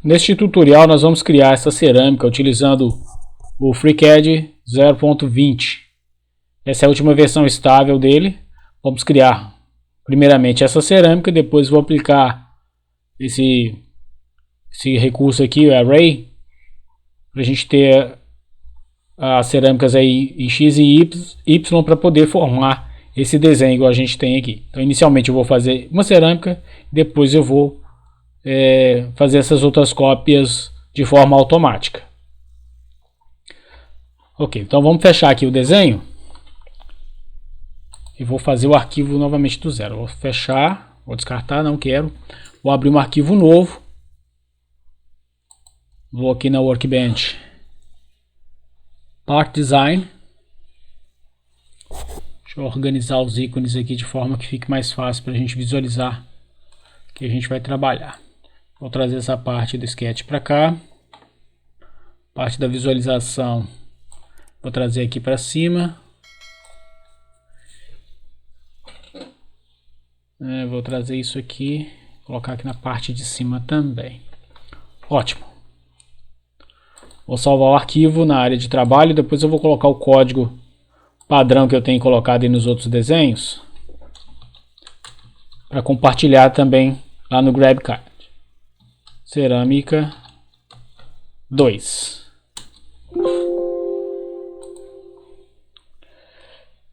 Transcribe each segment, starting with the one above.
Neste tutorial nós vamos criar essa cerâmica utilizando o FreeCAD 0.20. Essa é a última versão estável dele. Vamos criar primeiramente essa cerâmica, depois vou aplicar esse recurso aqui, o Array, para a gente ter as cerâmicas aí em X e Y para poder formar esse desenho igual a gente tem aqui. Então inicialmente eu vou fazer uma cerâmica, depois eu vou fazer essas outras cópias de forma automática. Ok, então vamos fechar aqui o desenho e vou fazer o arquivo novamente do zero. Vou fechar, vou descartar, não quero. Vou abrir um arquivo novo. Vou aqui na Workbench, Part Design. Deixa eu organizar os ícones aqui de forma que fique mais fácil para a gente visualizar que a gente vai trabalhar. Vou trazer essa parte do sketch para cá. Parte da visualização vou trazer aqui para cima. Vou trazer isso aqui, colocar aqui na parte de cima também. Ótimo. Vou salvar o arquivo na área de trabalho, depois eu vou colocar o código padrão que eu tenho colocado aí nos outros desenhos para compartilhar também lá no GrabCAD. Cerâmica 2.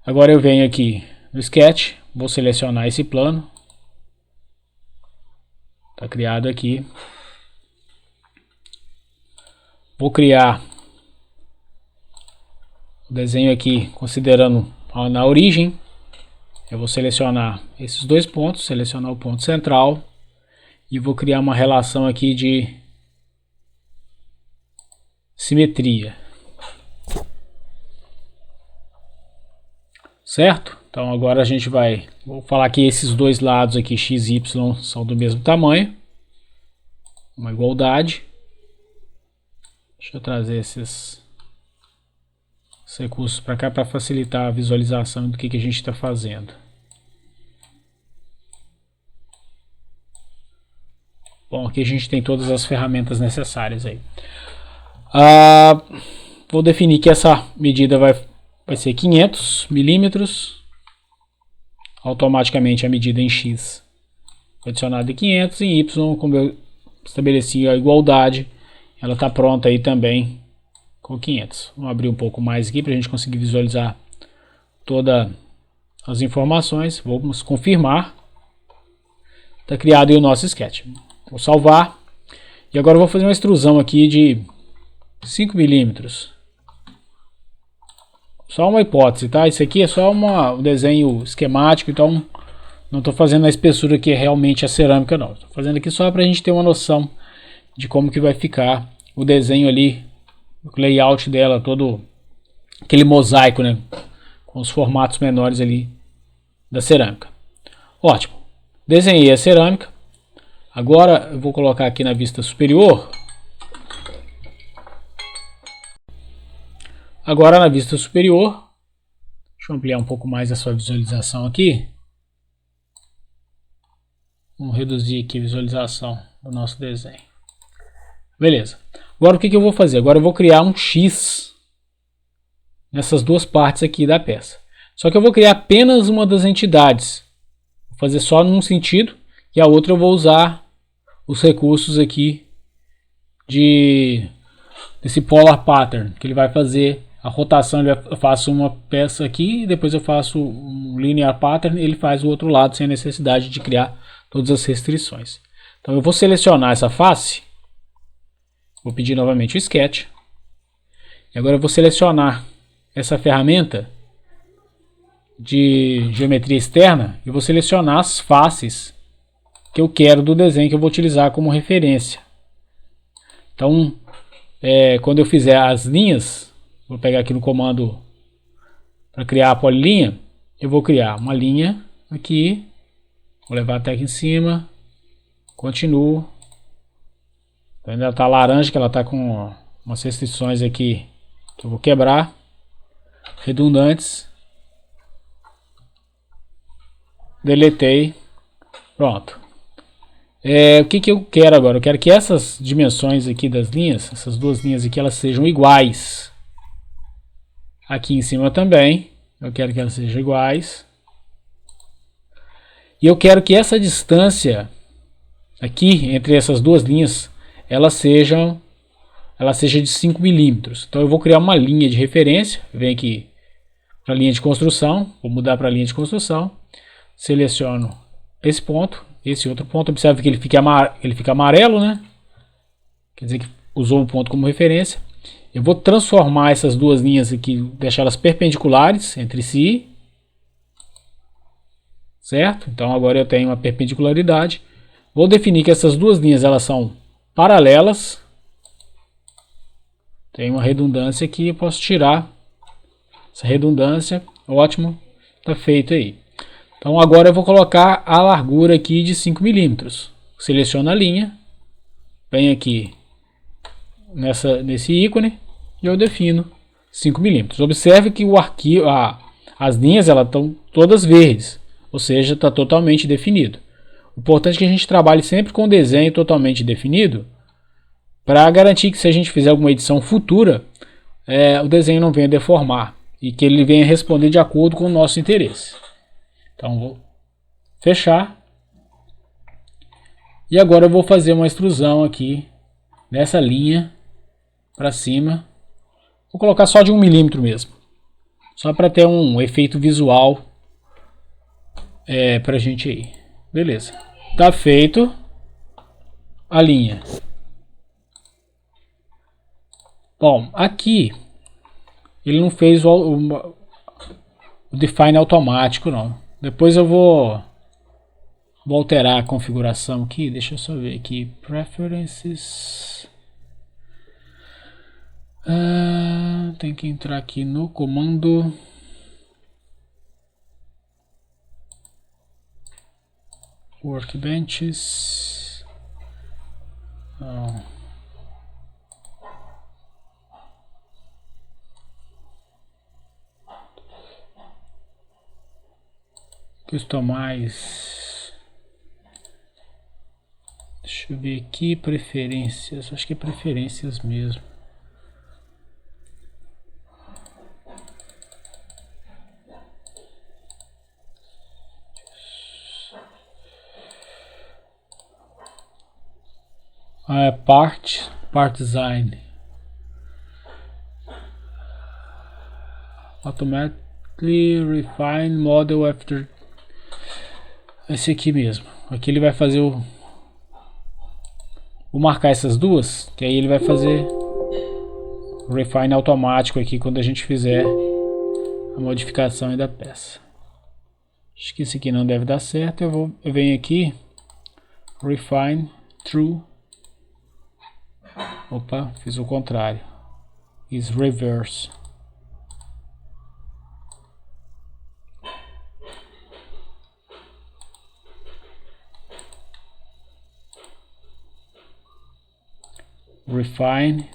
Agora eu venho aqui no Sketch, vou selecionar esse plano. Está criado aqui. Vou criar o desenho aqui considerando na origem. Eu vou selecionar esses dois pontos, selecionar o ponto central e vou criar uma relação aqui de simetria. Certo? Então agora a gente vou falar que esses dois lados aqui, x e y, são do mesmo tamanho. Uma igualdade. Deixa eu trazer esses recursos para cá para facilitar a visualização do que a gente está fazendo. Bom, aqui a gente tem todas as ferramentas necessárias aí. Vou definir que essa medida vai ser 500 milímetros. Automaticamente a medida em X adicionada de 500, em Y, como eu estabeleci a igualdade, ela está pronta aí também com 500. Vamos abrir um pouco mais aqui para a gente conseguir visualizar todas as informações. Vamos confirmar. Está criado aí o nosso sketch. Vou salvar. E agora eu vou fazer uma extrusão aqui de 5 milímetros. Só uma hipótese, tá? Isso aqui é só um desenho esquemático, então não estou fazendo a espessura que é realmente a cerâmica, não. Estou fazendo aqui só para a gente ter uma noção de como que vai ficar o desenho ali, o layout dela, todo aquele mosaico, né? Com os formatos menores ali da cerâmica. Ótimo. Desenhei a cerâmica. Agora eu vou colocar aqui na vista superior. Agora na vista superior, deixa eu ampliar um pouco mais a sua visualização aqui. Vamos reduzir aqui a visualização do nosso desenho. Beleza. Agora o que eu vou fazer? Agora eu vou criar um X nessas duas partes aqui da peça. Só que eu vou criar apenas uma das entidades. Vou fazer só num sentido e a outra eu vou usar os recursos aqui desse Polar Pattern, que ele vai fazer a rotação. Eu faço uma peça aqui e depois eu faço um Linear Pattern e ele faz o outro lado sem a necessidade de criar todas as restrições. Então eu vou selecionar essa face. Vou pedir novamente o Sketch. E agora eu vou selecionar essa ferramenta de geometria externa e vou selecionar as faces que eu quero do desenho que eu vou utilizar como referência. Então, quando eu fizer as linhas, vou pegar aqui no comando para criar a polilinha, eu vou criar uma linha aqui, vou levar até aqui em cima, continuo. Ainda está laranja, que ela está com umas restrições aqui que eu vou quebrar, redundantes, deletei, pronto. O que eu quero agora? Eu quero que essas dimensões aqui das linhas, essas duas linhas aqui, elas sejam iguais. Aqui em cima também, eu quero que elas sejam iguais. E eu quero que essa distância aqui, entre essas duas linhas, ela seja de 5 milímetros. Então eu vou criar uma linha de referência. Venho aqui para a linha de construção, vou mudar para a linha de construção. Seleciono esse ponto, esse outro ponto. Observe que ele fica amarelo, né? Quer dizer que usou um ponto como referência. Eu vou transformar essas duas linhas aqui, deixá-las perpendiculares entre si. Certo? Então agora eu tenho uma perpendicularidade. Vou definir que essas duas linhas elas são paralelas. Tem uma redundância aqui, eu posso tirar essa redundância. Ótimo, está feito aí. Então agora eu vou colocar a largura aqui de 5 milímetros. Seleciono a linha, venho aqui nesse ícone e eu defino 5 milímetros. Observe que o arquivo, as linhas elas estão todas verdes, ou seja, está totalmente definido. O importante é que a gente trabalhe sempre com o desenho totalmente definido, para garantir que se a gente fizer alguma edição futura, o desenho não venha deformar e que ele venha responder de acordo com o nosso interesse. Então vou fechar. E agora eu vou fazer uma extrusão aqui nessa linha para cima. Vou colocar só de 1 milímetro mesmo, só para ter um efeito visual para a gente aí. Beleza, tá feito a linha. Bom, aqui ele não fez o define automático não. Depois eu vou alterar a configuração aqui. Deixa eu só ver aqui, preferences. Tem que entrar aqui no comando workbenches. Customize. Deixa eu ver aqui, preferências. Acho que é preferências mesmo. Part design. Automatically refine model after. Esse aqui mesmo. Aqui ele vai fazer o... Vou marcar essas duas, que aí ele vai fazer o refine automático aqui quando a gente fizer a modificação da peça. Acho que esse aqui não deve dar certo. Eu venho aqui, refine true. Opa, fiz o contrário. Is reverse. Refine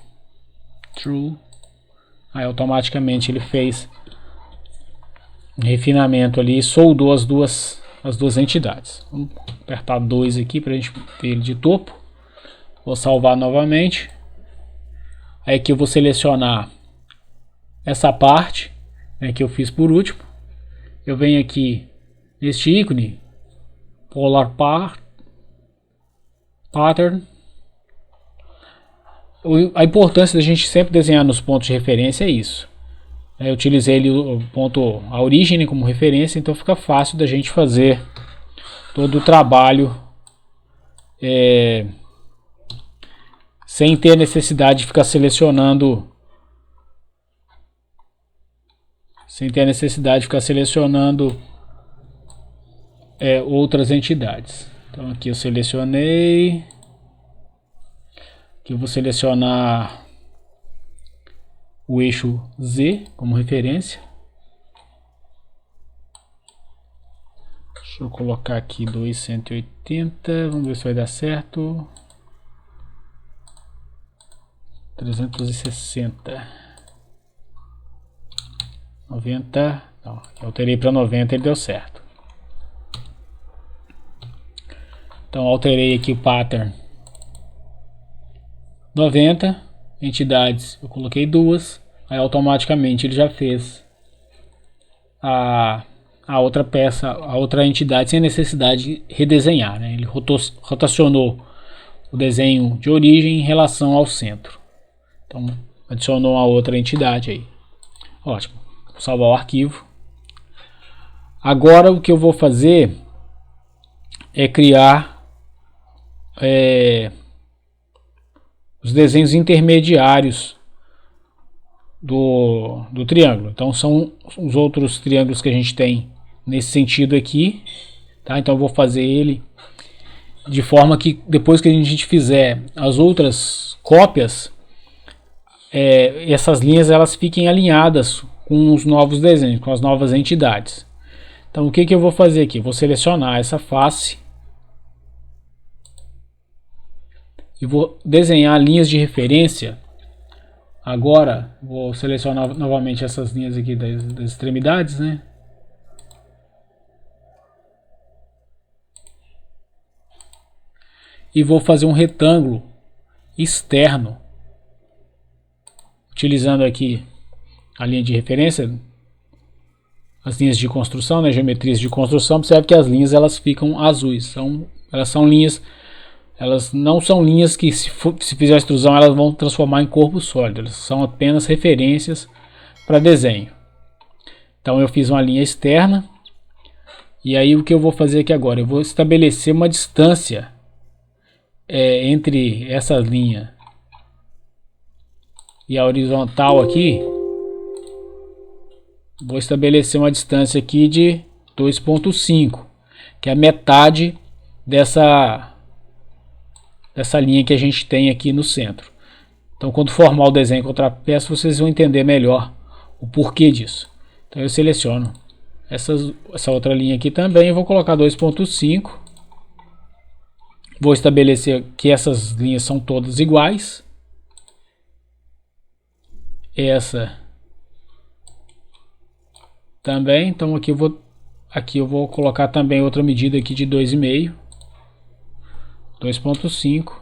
true. Aí automaticamente ele fez refinamento ali e soldou as duas entidades. Vamos apertar 2 aqui para a gente ver ele de topo. Vou salvar novamente. Aí aqui eu vou selecionar essa parte, né, que eu fiz por último. Eu venho aqui neste ícone Polar Pattern. A importância da gente sempre desenhar nos pontos de referência é isso. Eu utilizei a origem como referência, então fica fácil da gente fazer todo o trabalho sem ter necessidade de ficar selecionando outras entidades. Então aqui eu selecionei. Aqui eu vou selecionar o eixo Z como referência. Deixa eu colocar aqui 280, vamos ver se vai dar certo. 360. 90, não, eu alterei para 90 e deu certo. Então alterei aqui o pattern 90 entidades, eu coloquei duas, aí automaticamente ele já fez a outra peça, a outra entidade sem necessidade de redesenhar, né? Ele rotacionou o desenho de origem em relação ao centro. Então adicionou a outra entidade aí. Ótimo. Vou salvar o arquivo. Agora o que eu vou fazer é criar os desenhos intermediários do triângulo. Então são os outros triângulos que a gente tem nesse sentido aqui, tá? Então eu vou fazer ele de forma que depois que a gente fizer as outras cópias, essas linhas elas fiquem alinhadas com os novos desenhos, com as novas entidades. Então o que eu vou fazer aqui? Vou selecionar essa face e vou desenhar linhas de referência. Agora vou selecionar novamente essas linhas aqui das extremidades, né? E vou fazer um retângulo externo, utilizando aqui a linha de referência, as linhas de construção, né, geometrias de construção. Observe que as linhas elas ficam azuis, elas são linhas, elas não são linhas que se fizer a extrusão elas vão transformar em corpo sólido, elas são apenas referências para desenho. Então eu fiz uma linha externa, e aí o que eu vou fazer aqui agora? Eu vou estabelecer uma distância entre essa linha e a horizontal aqui. Vou estabelecer uma distância aqui de 2,5, que é a metade dessa linha que a gente tem aqui no centro. Então quando formar o desenho com outra peça, vocês vão entender melhor o porquê disso. Então eu seleciono essa outra linha aqui também, vou colocar 2,5. Vou estabelecer que essas linhas são todas iguais. Essa também. Então aqui eu vou colocar também outra medida aqui de 2,5. 2,5.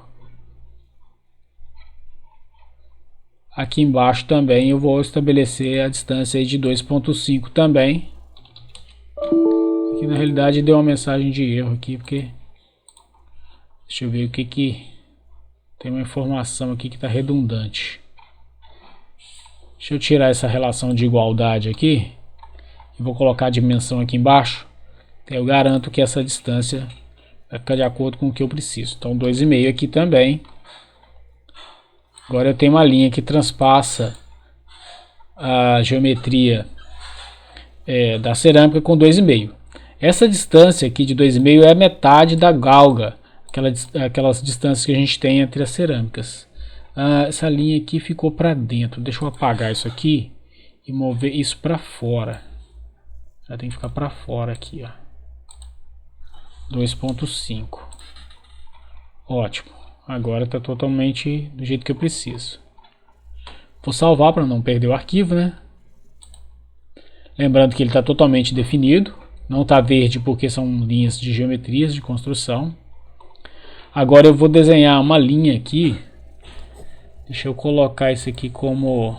Aqui embaixo também eu vou estabelecer a distância aí de 2,5 também. Aqui na realidade deu uma mensagem de erro aqui, porque deixa eu ver o que tem uma informação aqui que está redundante. Deixa eu tirar essa relação de igualdade aqui e vou colocar a dimensão aqui embaixo. Eu garanto que essa distância vai ficar de acordo com o que eu preciso. Então 2,5 aqui também. Agora eu tenho uma linha que transpassa a geometria da cerâmica com 2,5. Essa distância aqui de 2,5 é a metade da galga, aquelas distâncias que a gente tem entre as cerâmicas. Essa linha aqui ficou para dentro. Deixa eu apagar isso aqui e mover isso para fora. Já tem que ficar para fora aqui, ó. 2,5. Ótimo. Agora está totalmente do jeito que eu preciso. Vou salvar para não perder o arquivo, né? Lembrando que ele está totalmente definido. Não está verde porque são linhas de geometrias de construção. Agora eu vou desenhar uma linha aqui. Deixa eu colocar isso aqui como...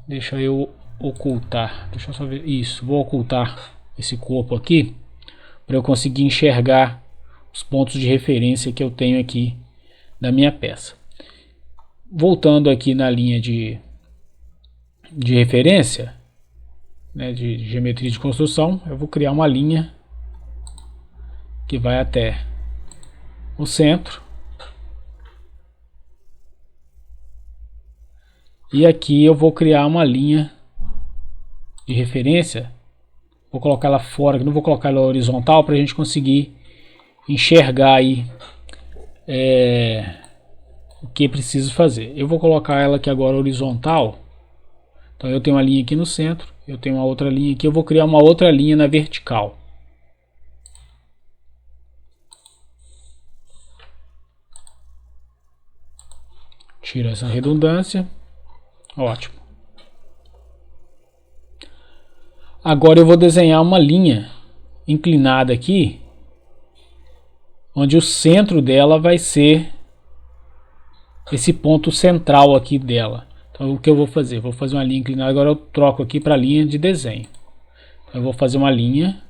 Deixa eu ocultar. Deixa eu só ver. Isso, vou ocultar esse corpo aqui para eu conseguir enxergar os pontos de referência que eu tenho aqui da minha peça. Voltando aqui na linha de referência, né, de geometria de construção, eu vou criar uma linha que vai até o centro. E aqui eu vou criar uma linha de referência. Vou colocar ela fora, não vou colocar ela horizontal para a gente conseguir enxergar aí o que preciso fazer. Eu vou colocar ela aqui agora horizontal. Então eu tenho uma linha aqui no centro, eu tenho uma outra linha aqui, eu vou criar uma outra linha na vertical. Tira essa redundância. Ótimo. Agora eu vou desenhar uma linha inclinada aqui, onde o centro dela vai ser esse ponto central aqui dela. Então o que eu vou fazer? Vou fazer uma linha inclinada, agora eu troco aqui para a linha de desenho. Então, eu vou fazer uma linha,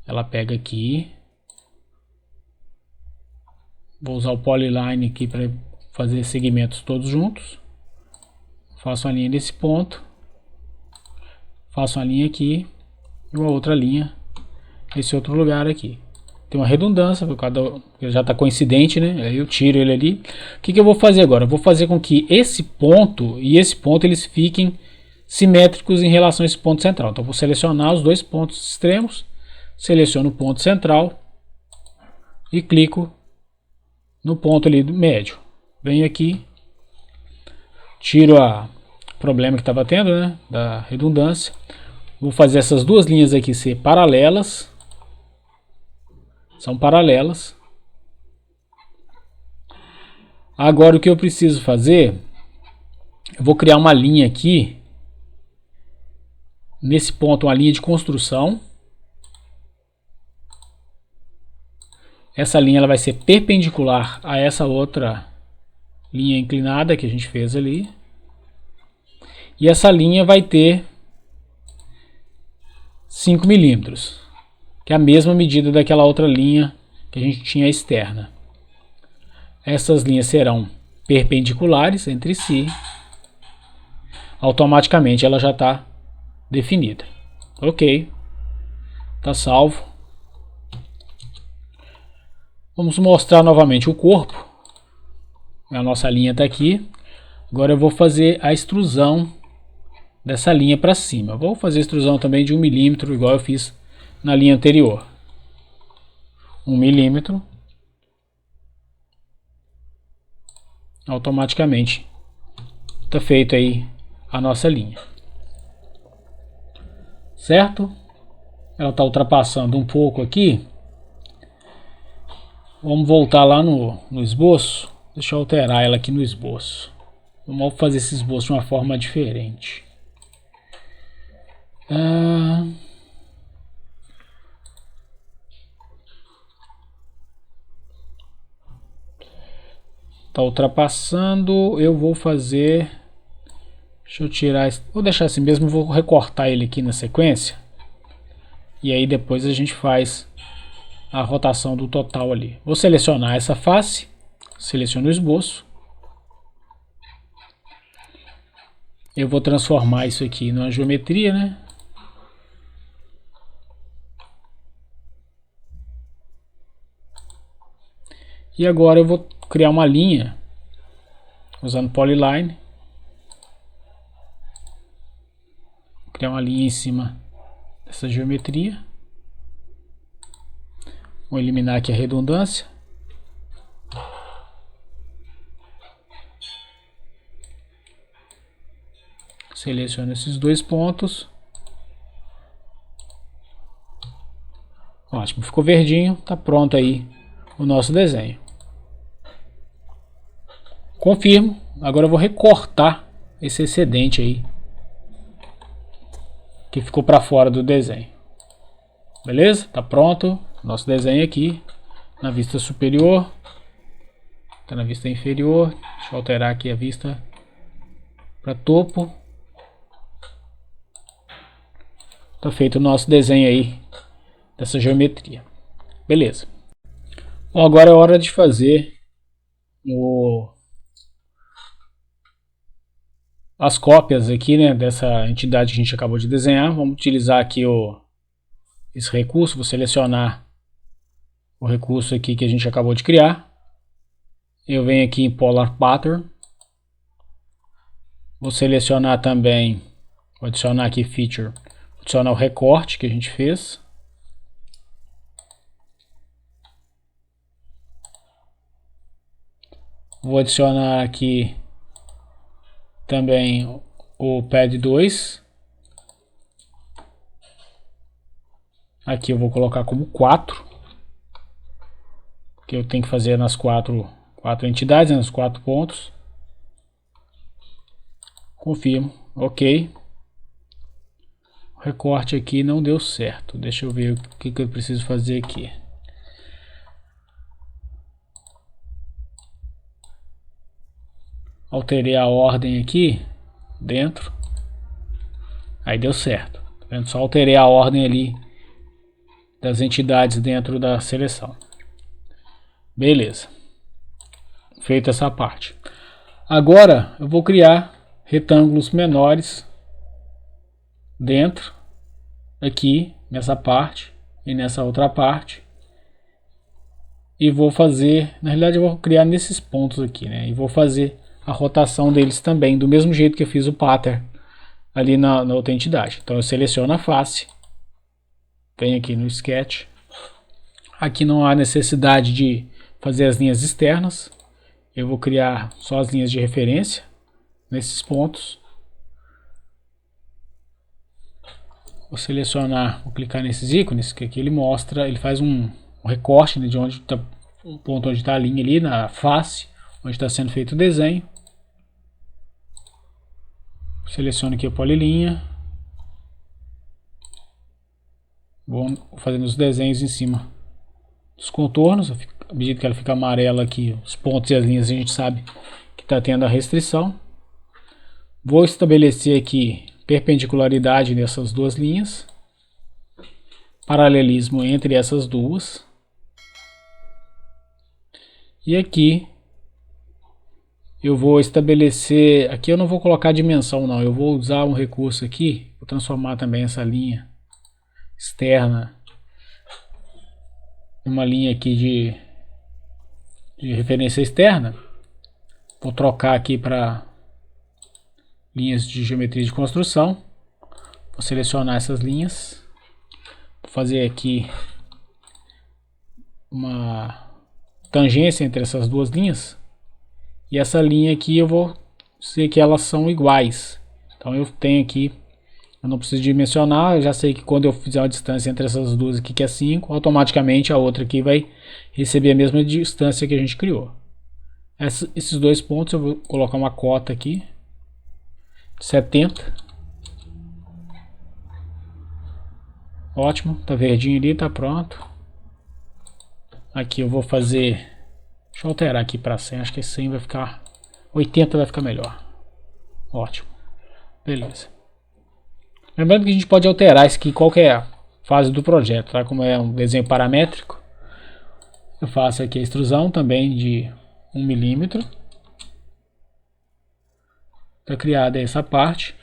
ela pega aqui, vou usar o polyline aqui para fazer segmentos todos juntos. Faço uma linha nesse ponto, faço uma linha aqui e uma outra linha nesse outro lugar aqui. Tem uma redundância, porque já está coincidente, né? Aí eu tiro ele ali. O que eu vou fazer agora? Eu vou fazer com que esse ponto e esse ponto eles fiquem simétricos em relação a esse ponto central. Então eu vou selecionar os dois pontos extremos, seleciono o ponto central e clico no ponto ali do médio. Venho aqui, tiro o problema que estava tendo, né, da redundância. Vou fazer essas duas linhas aqui ser paralelas. São paralelas. Agora o que eu preciso fazer, eu vou criar uma linha aqui, nesse ponto uma linha de construção. Essa linha ela vai ser perpendicular a essa outra linha inclinada que a gente fez ali. E essa linha vai ter 5 milímetros, que é a mesma medida daquela outra linha que a gente tinha externa. Essas linhas serão perpendiculares entre si. Automaticamente ela já está definida. Ok, está salvo. Vamos mostrar novamente o corpo. A nossa linha está aqui. Agora eu vou fazer a extrusão dessa linha para cima. Vou fazer a extrusão também de 1 milímetro, igual eu fiz na linha anterior. 1 milímetro. Automaticamente está feito aí a nossa linha. Certo? Ela está ultrapassando um pouco aqui. Vamos voltar lá no esboço. Deixa eu alterar ela aqui no esboço. Vamos fazer esse esboço de uma forma diferente. Tá ultrapassando. Eu vou fazer. Deixa eu tirar. Vou deixar assim mesmo. Vou recortar ele aqui na sequência. E aí depois a gente faz a rotação do total ali. Vou selecionar essa face. Seleciono o esboço. Eu vou transformar isso aqui numa geometria, né? E agora eu vou criar uma linha usando polyline. Vou criar uma linha em cima dessa geometria. Vou eliminar aqui a redundância. Seleciono esses dois pontos. Ótimo, ficou verdinho, tá pronto aí o nosso desenho. Confirmo. Agora eu vou recortar esse excedente aí que ficou para fora do desenho. Beleza? Tá pronto nosso desenho aqui na vista superior. Tá na vista inferior. Deixa eu alterar aqui a vista para topo. Tá feito o nosso desenho aí dessa geometria. Beleza. Bom, agora é hora de fazer as cópias aqui, né, dessa entidade que a gente acabou de desenhar. Vamos utilizar aqui esse recurso. Vou selecionar o recurso aqui que a gente acabou de criar. Eu venho aqui em Polar Pattern. Vou selecionar também, vou adicionar aqui Feature, vou adicionar o recorte que a gente fez. Vou adicionar aqui também o Pad 2. Aqui eu vou colocar como 4. Que eu tenho que fazer nas quatro entidades, nos 4 pontos. Confirmo. Ok. O recorte aqui não deu certo. Deixa eu ver o que eu preciso fazer aqui. Alterei a ordem aqui dentro. Aí deu certo. Tá vendo? Só alterei a ordem ali das entidades dentro da seleção. Beleza. Feita essa parte. Agora eu vou criar retângulos menores dentro aqui nessa parte e nessa outra parte. E vou fazer, na realidade eu vou criar nesses pontos aqui, né? E vou fazer a rotação deles também, do mesmo jeito que eu fiz o pattern ali na outra entidade. Então eu seleciono a face, venho aqui no Sketch. Aqui não há necessidade de fazer as linhas externas. Eu vou criar só as linhas de referência nesses pontos. Vou selecionar, vou clicar nesses ícones, que aqui ele mostra, ele faz um recorte, né, de onde está um ponto onde está a linha ali na face, onde está sendo feito o desenho. Seleciono aqui a polilinha. Vou fazendo os desenhos em cima dos contornos. À medida que ela fica amarela aqui, os pontos e as linhas, a gente sabe que está tendo a restrição. Vou estabelecer aqui perpendicularidade nessas duas linhas. Paralelismo entre essas duas. E aqui eu vou estabelecer, aqui eu não vou colocar dimensão não, eu vou usar um recurso aqui, vou transformar também essa linha externa em uma linha aqui de referência externa. Vou trocar aqui para linhas de geometria de construção. Vou selecionar essas linhas, vou fazer aqui uma tangência entre essas duas linhas. E essa linha aqui eu vou dizer que elas são iguais. Então eu tenho aqui, eu não preciso dimensionar, eu já sei que quando eu fizer uma distância entre essas duas aqui, que é 5, automaticamente a outra aqui vai receber a mesma distância que a gente criou. Esses dois pontos eu vou colocar uma cota aqui, 70. Ótimo, tá verdinho ali, tá pronto. Aqui eu vou fazer... Deixa eu alterar aqui para 100, acho que 100 vai ficar... 80 vai ficar melhor. Ótimo. Beleza. Lembrando que a gente pode alterar isso aqui em qualquer fase do projeto, tá? Como é um desenho paramétrico, eu faço aqui a extrusão também de 1 milímetro. Está criada essa parte.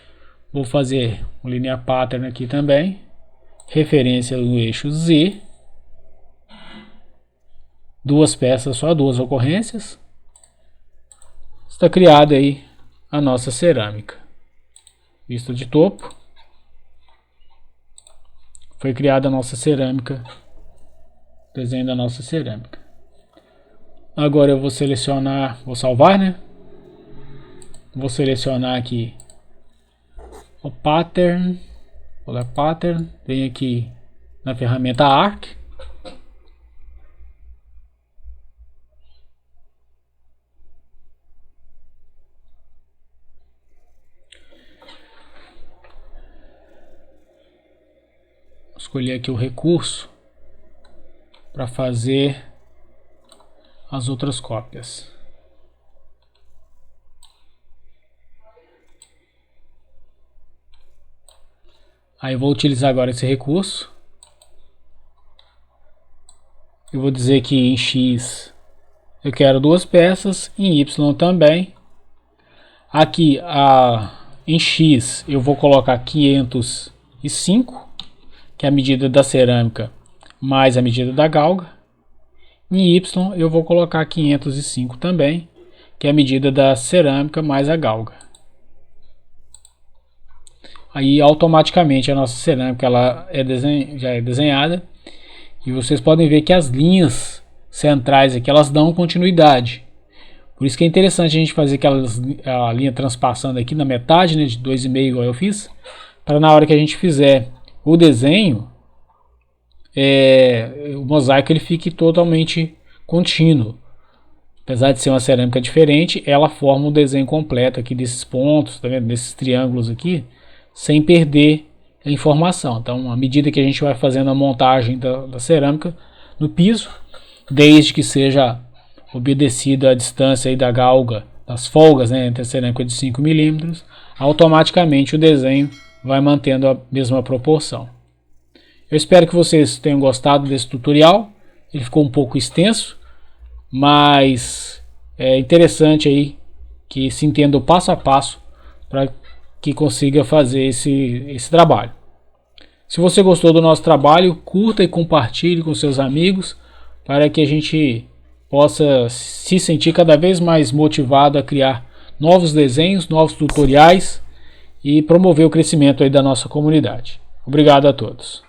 Vou fazer um linear pattern aqui também. Referência do eixo Z. Duas peças, só duas ocorrências. Está criada aí a nossa cerâmica. Vista de topo. Foi criada a nossa cerâmica. Desenho da nossa cerâmica. Agora eu vou selecionar, vou salvar, né? Vou selecionar aqui o pattern. Vou dar pattern. Venho aqui na ferramenta Arc. Escolher aqui o recurso para fazer as outras cópias. Aí eu vou utilizar agora esse recurso. Eu vou dizer que em X eu quero duas peças, em Y também. Aqui em X eu vou colocar 505. Que é a medida da cerâmica mais a medida da galga. Em Y eu vou colocar 505 também, que é a medida da cerâmica mais a galga. Aí automaticamente a nossa cerâmica ela já é desenhada. E vocês podem ver que as linhas centrais aqui elas dão continuidade. Por isso que é interessante a gente fazer a linha transpassando aqui na metade, né, de 2,5 igual eu fiz. Para na hora que a gente fizer o desenho, o mosaico ele fique totalmente contínuo. Apesar de ser uma cerâmica diferente, ela forma um desenho completo aqui desses pontos, tá vendo? Desses triângulos aqui, sem perder a informação. Então, à medida que a gente vai fazendo a montagem da cerâmica no piso, desde que seja obedecida a distância aí da galga, das folgas, né, entre a cerâmica de 5 milímetros, automaticamente o desenho vai mantendo a mesma proporção. Eu espero que vocês tenham gostado desse tutorial. Ele ficou um pouco extenso, mas é interessante aí que se entenda o passo a passo para que consiga fazer esse trabalho. Se você gostou do nosso trabalho, curta e compartilhe com seus amigos para que a gente possa se sentir cada vez mais motivado a criar novos desenhos, novos tutoriais e promover o crescimento aí da nossa comunidade. Obrigado a todos.